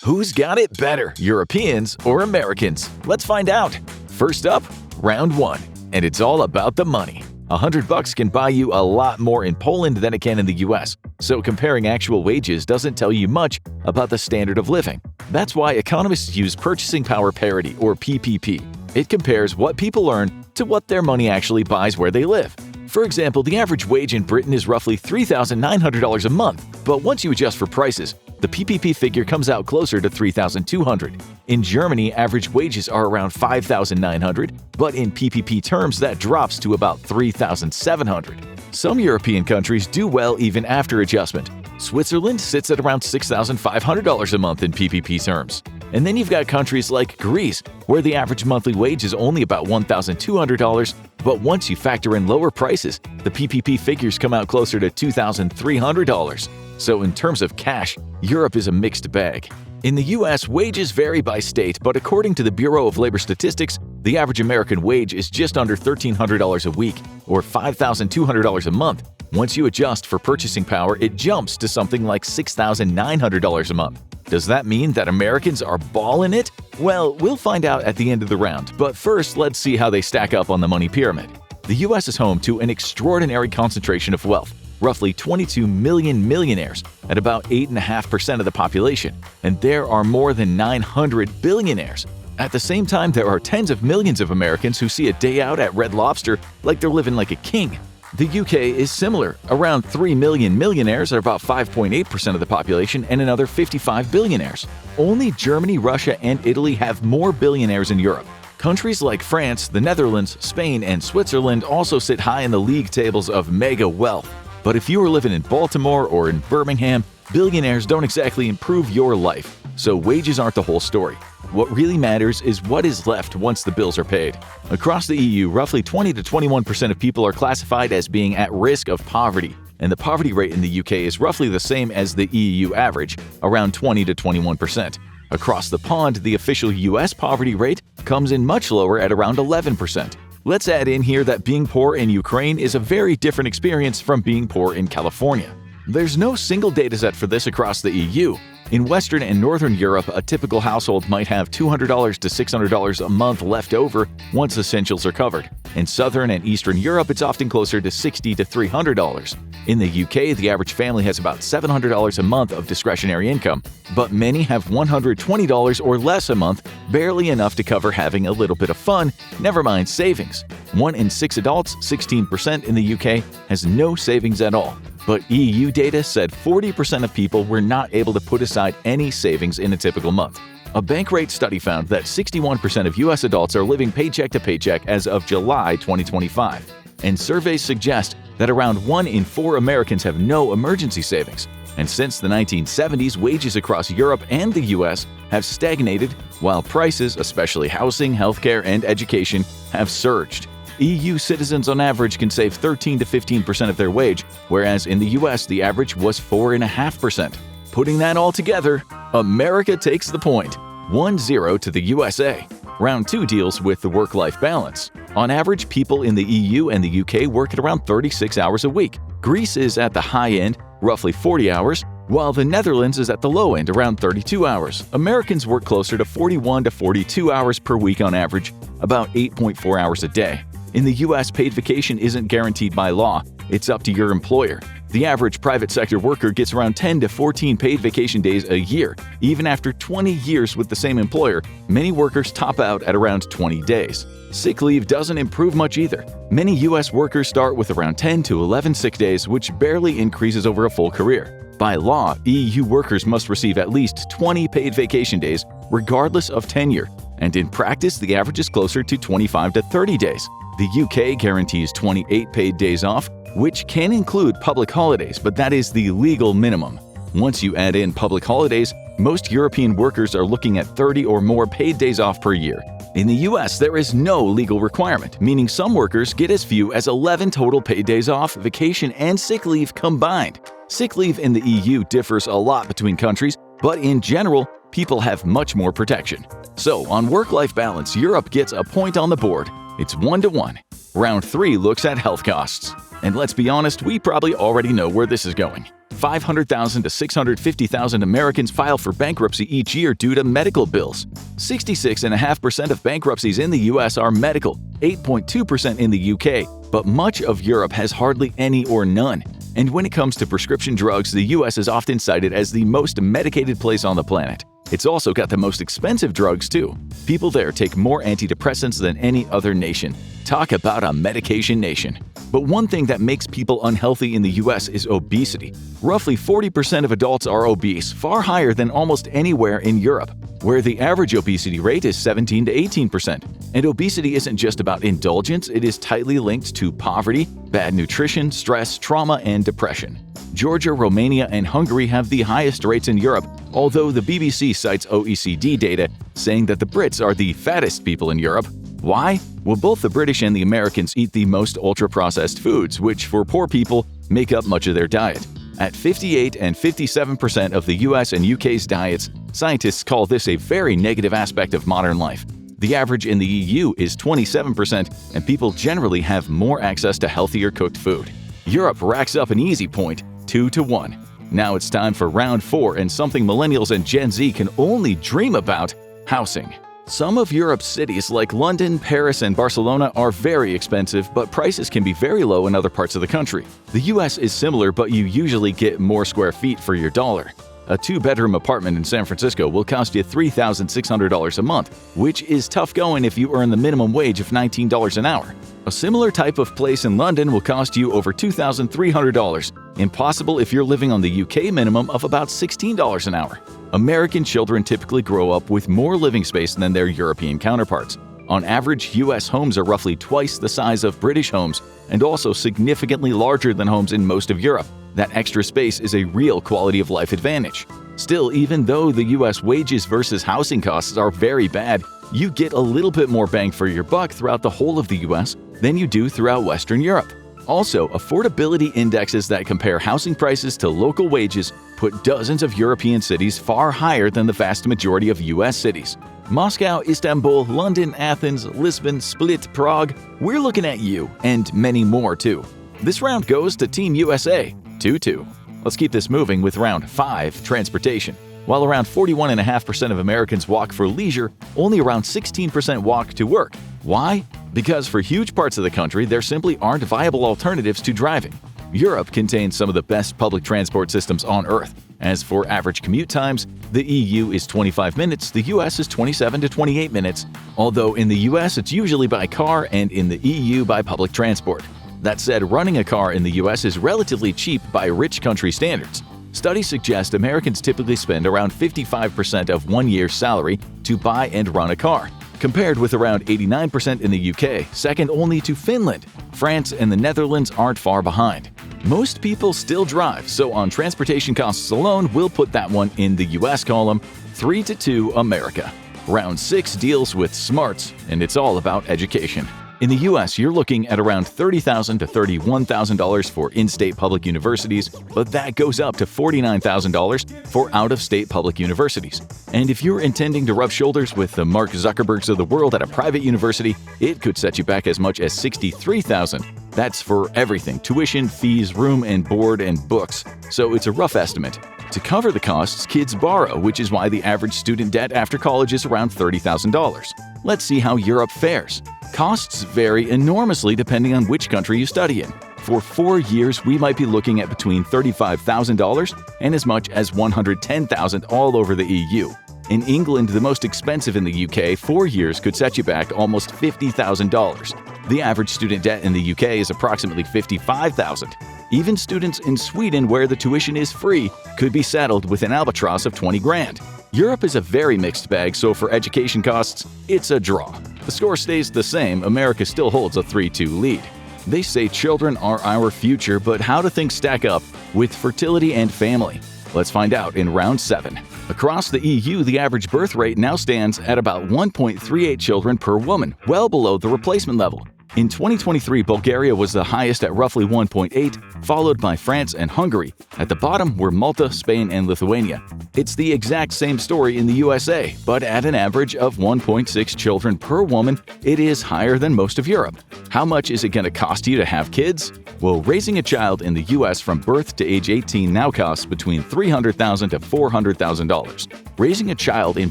Who's got it better, Europeans or Americans? Let's find out. First up, round 1. And it's all about the money. $100 can buy you a lot more in Poland than it can in the US, so comparing actual wages doesn't tell you much about the standard of living. That's why economists use purchasing power parity, or PPP. It compares what people earn to what their money actually buys where they live. For example, the average wage in Britain is roughly $3,900 a month, but once you adjust for prices, the PPP figure comes out closer to $3,200. In Germany, average wages are around $5,900, but in PPP terms that drops to about $3,700. Some European countries do well even after adjustment. Switzerland sits at around $6,500 a month in PPP terms. And then you've got countries like Greece, where the average monthly wage is only about $1,200, but once you factor in lower prices, the PPP figures come out closer to $2,300. So in terms of cash, Europe is a mixed bag. In the US, wages vary by state, but according to the Bureau of Labor Statistics, the average American wage is just under $1,300 a week, or $5,200 a month. Once you adjust for purchasing power, it jumps to something like $6,900 a month. Does that mean that Americans are balling it? Well, we'll find out at the end of the round, but first let's see how they stack up on the money pyramid. The US is home to an extraordinary concentration of wealth, roughly 22 million millionaires at about 8.5% of the population, and there are more than 900 billionaires. At the same time, there are tens of millions of Americans who see a day out at Red Lobster like they're living like a king. The UK is similar. Around 3 million millionaires are about 5.8% of the population and another 55 billionaires. Only Germany, Russia, and Italy have more billionaires in Europe. Countries like France, the Netherlands, Spain, and Switzerland also sit high in the league tables of mega wealth. But if you were living in Baltimore or in Birmingham, billionaires don't exactly improve your life. So wages aren't the whole story. What really matters is what is left once the bills are paid. Across the EU, roughly 20 to 21% of people are classified as being at risk of poverty, and the poverty rate in the UK is roughly the same as the EU average, around 20 to 21%. Across the pond, the official US poverty rate comes in much lower at around 11%. Let's add in here that being poor in Ukraine is a very different experience from being poor in California. There's no single dataset for this across the EU. In Western and Northern Europe, a typical household might have $200 to $600 a month left over once essentials are covered. In Southern and Eastern Europe, it's often closer to $60 to $300. In the UK, the average family has about $700 a month of discretionary income, but many have $120 or less a month, barely enough to cover having a little bit of fun, never mind savings. 1 in 6 adults, 16% in the UK, has no savings at all. But EU data said 40% of people were not able to put aside any savings in a typical month. A Bankrate study found that 61% of US adults are living paycheck to paycheck as of July 2025. And surveys suggest that around 1 in 4 Americans have no emergency savings. And since the 1970s, wages across Europe and the US have stagnated, while prices, especially housing, healthcare, and education, have surged. EU citizens on average can save 13 to 15% of their wage, whereas in the US the average was 4.5%. Putting that all together, America takes the point, 1-0 to the USA. Round 2 deals with the work-life balance. On average, people in the EU and the UK work at around 36 hours a week. Greece is at the high end, roughly 40 hours, while the Netherlands is at the low end, around 32 hours. Americans work closer to 41 to 42 hours per week on average, about 8.4 hours a day. In the US, paid vacation isn't guaranteed by law. It's up to your employer. The average private sector worker gets around 10 to 14 paid vacation days a year. Even after 20 years with the same employer, many workers top out at around 20 days. Sick leave doesn't improve much either. Many US workers start with around 10 to 11 sick days, which barely increases over a full career. By law, EU workers must receive at least 20 paid vacation days, regardless of tenure. And in practice, the average is closer to 25 to 30 days. The UK guarantees 28 paid days off, which can include public holidays, but that is the legal minimum. Once you add in public holidays, most European workers are looking at 30 or more paid days off per year. In the US, there is no legal requirement, meaning some workers get as few as 11 total paid days off, vacation, and sick leave combined. Sick leave in the EU differs a lot between countries, but in general, people have much more protection. So, on work-life balance, Europe gets a point on the board. It's 1-1. Round 3 looks at health costs. And let's be honest, we probably already know where this is going. 500,000 to 650,000 Americans file for bankruptcy each year due to medical bills. 66.5% of bankruptcies in the US are medical, 8.2% in the UK, but much of Europe has hardly any or none. And when it comes to prescription drugs, the US is often cited as the most medicated place on the planet. It's also got the most expensive drugs too. People there take more antidepressants than any other nation. Talk about a medication nation. But one thing that makes people unhealthy in the US is obesity. Roughly 40% of adults are obese, far higher than almost anywhere in Europe, where the average obesity rate is 17 to 18%. And obesity isn't just about indulgence, it is tightly linked to poverty, bad nutrition, stress, trauma, and depression. Georgia, Romania, and Hungary have the highest rates in Europe, although the BBC cites OECD data saying that the Brits are the fattest people in Europe. Why? Well, both the British and the Americans eat the most ultra-processed foods, which for poor people make up much of their diet. At 58 and 57% of the US and UK's diets, scientists call this a very negative aspect of modern life. The average in the EU is 27%, and people generally have more access to healthier cooked food. Europe racks up an easy point, 2-1. Now it's time for round 4 and something millennials and Gen Z can only dream about: housing. Some of Europe's cities like London, Paris, and Barcelona are very expensive, but prices can be very low in other parts of the country. The US is similar, but you usually get more square feet for your dollar. A 2-bedroom apartment in San Francisco will cost you $3,600 a month, which is tough going if you earn the minimum wage of $19 an hour. A similar type of place in London will cost you over $2,300, impossible if you're living on the UK minimum of about $16 an hour. American children typically grow up with more living space than their European counterparts. On average, US homes are roughly twice the size of British homes and also significantly larger than homes in most of Europe. That extra space is a real quality of life advantage. Still, even though the US wages versus housing costs are very bad, you get a little bit more bang for your buck throughout the whole of the US than you do throughout Western Europe. Also, affordability indexes that compare housing prices to local wages put dozens of European cities far higher than the vast majority of US cities. Moscow, Istanbul, London, Athens, Lisbon, Split, Prague, we're looking at you, and many more too. This round goes to Team USA, 2-2. Let's keep this moving with round 5, transportation. While around 41.5% of Americans walk for leisure, only around 16% walk to work. Why? Because for huge parts of the country, there simply aren't viable alternatives to driving. Europe contains some of the best public transport systems on Earth. As for average commute times, the EU is 25 minutes, the US is 27 to 28 minutes, although in the US it's usually by car and in the EU by public transport. That said, running a car in the US is relatively cheap by rich country standards. Studies suggest Americans typically spend around 55% of 1 year's salary to buy and run a car, compared with around 89% in the UK, second only to Finland. France and the Netherlands aren't far behind. Most people still drive, so on transportation costs alone, we'll put that one in the US column, 3-2 America. Round 6 deals with smarts, and it's all about education. In the US, you're looking at around $30,000 to $31,000 for in-state public universities, but that goes up to $49,000 for out-of-state public universities. And if you're intending to rub shoulders with the Mark Zuckerbergs of the world at a private university, it could set you back as much as $63,000. That's for everything: tuition, fees, room and board, and books. So it's a rough estimate. To cover the costs, kids borrow, which is why the average student debt after college is around $30,000. Let's see how Europe fares. Costs vary enormously depending on which country you study in. For 4 years, we might be looking at between $35,000 and as much as $110,000 all over the EU. In England, the most expensive in the UK, 4 years could set you back almost $50,000. The average student debt in the UK is approximately $55,000. Even students in Sweden, where the tuition is free, could be saddled with an albatross of 20 grand. Europe is a very mixed bag, so for education costs, it's a draw. The score stays the same, America still holds a 3-2 lead. They say children are our future, but how do things stack up with fertility and family? Let's find out in round 7. Across the EU, the average birth rate now stands at about 1.38 children per woman, well below the replacement level. In 2023, Bulgaria was the highest at roughly 1.8, followed by France and Hungary. At the bottom were Malta, Spain, and Lithuania. It's the exact same story in the USA, but at an average of 1.6 children per woman, it is higher than most of Europe. How much is it going to cost you to have kids? Well, raising a child in the US from birth to age 18 now costs between $300,000 to $400,000. Raising a child in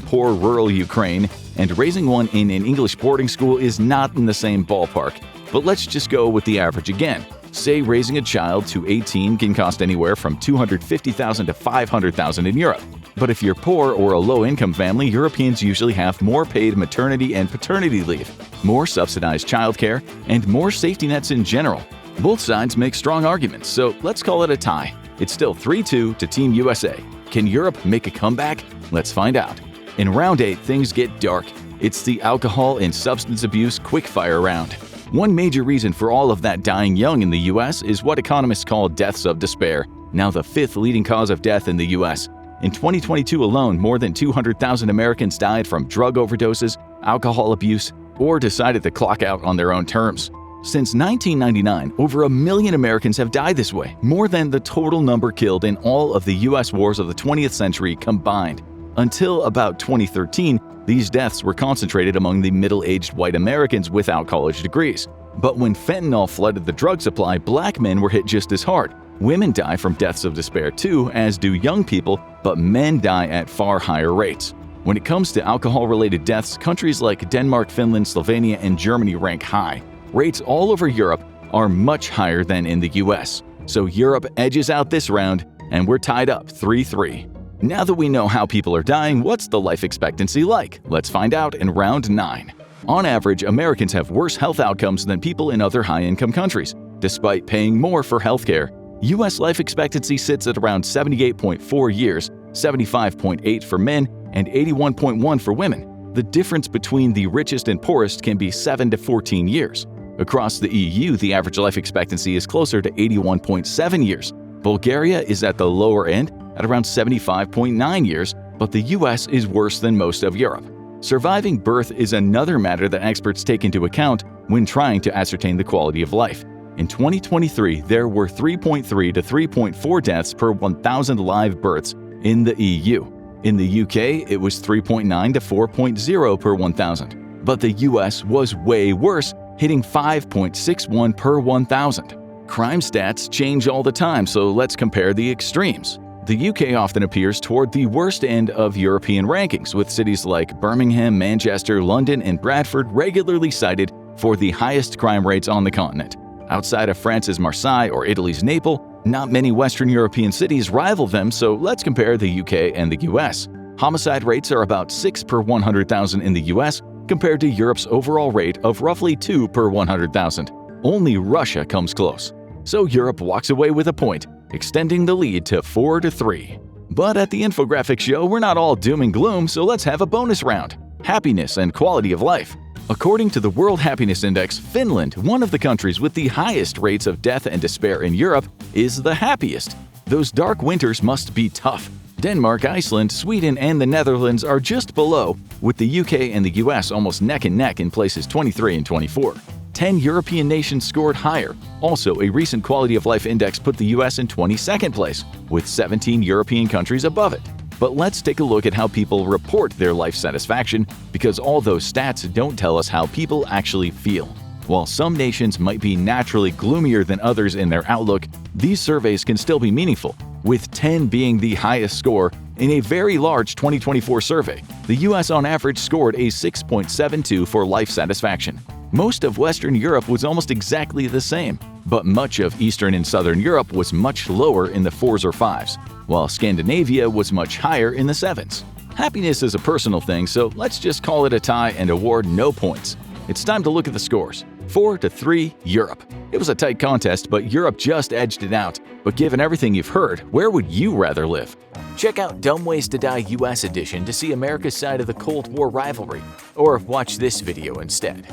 poor rural Ukraine and raising one in an English boarding school is not in the same ballpark. But let's just go with the average again. Say raising a child to 18 can cost anywhere from $250,000 to $500,000 in Europe. But if you're poor or a low-income family, Europeans usually have more paid maternity and paternity leave, more subsidized childcare, and more safety nets in general. Both sides make strong arguments, so let's call it a tie. It's still 3-2 to Team USA. Can Europe make a comeback? Let's find out. In round 8, things get dark. It's the alcohol and substance abuse quickfire round. One major reason for all of that dying young in the US is what economists call deaths of despair, now the 5th leading cause of death in the US. In 2022 alone, more than 200,000 Americans died from drug overdoses, alcohol abuse, or decided to clock out on their own terms. Since 1999, over 1 million Americans have died this way, more than the total number killed in all of the US wars of the 20th century combined. Until about 2013, these deaths were concentrated among the middle-aged white Americans without college degrees. But when fentanyl flooded the drug supply, black men were hit just as hard. Women die from deaths of despair too, as do young people, but men die at far higher rates. When it comes to alcohol-related deaths, countries like Denmark, Finland, Slovenia, and Germany rank high. Rates all over Europe are much higher than in the US. So Europe edges out this round, and we're tied up 3-3. Now that we know how people are dying, what's the life expectancy like? Let's find out in round 9. On average, Americans have worse health outcomes than people in other high-income countries. Despite paying more for healthcare, US life expectancy sits at around 78.4 years, 75.8 for men, and 81.1 for women. The difference between the richest and poorest can be 7 to 14 years. Across the EU, the average life expectancy is closer to 81.7 years. Bulgaria is at the lower end, at around 75.9 years, but the US is worse than most of Europe. Surviving birth is another matter that experts take into account when trying to ascertain the quality of life. In 2023, there were 3.3 to 3.4 deaths per 1,000 live births in the EU. In the UK, it was 3.9 to 4.0 per 1,000. But the US was way worse, hitting 5.61 per 1,000. Crime stats change all the time, so let's compare the extremes. The UK often appears toward the worst end of European rankings, with cities like Birmingham, Manchester, London, and Bradford regularly cited for the highest crime rates on the continent. Outside of France's Marseille or Italy's Naples, not many Western European cities rival them, so let's compare the UK and the US. Homicide rates are about 6 per 100,000 in the US, compared to Europe's overall rate of roughly 2 per 100,000. Only Russia comes close. So Europe walks away with a point, extending the lead to 4-3. But at the infographic show, we're not all doom and gloom, so let's have a bonus round: happiness and quality of life. According to the World Happiness Index, Finland, one of the countries with the highest rates of death and despair in Europe, is the happiest. Those dark winters must be tough. Denmark, Iceland, Sweden, and the Netherlands are just below, with the UK and the US almost neck and neck in places 23 and 24. 10 European nations scored higher. Also, a recent Quality of Life Index put the US in 22nd place, with 17 European countries above it. But let's take a look at how people report their life satisfaction, because all those stats don't tell us how people actually feel. While some nations might be naturally gloomier than others in their outlook, these surveys can still be meaningful, with 10 being the highest score in a very large 2024 survey. The US on average scored a 6.72 for life satisfaction. Most of Western Europe was almost exactly the same, but much of Eastern and Southern Europe was much lower in the 4s or 5s, while Scandinavia was much higher in the 7s. Happiness is a personal thing, so let's just call it a tie and award no points. It's time to look at the scores. 4-3 Europe. It was a tight contest, but Europe just edged it out. But given everything you've heard, where would you rather live? Check out Dumb Ways to Die US edition to see America's side of the Cold War rivalry, or watch this video instead.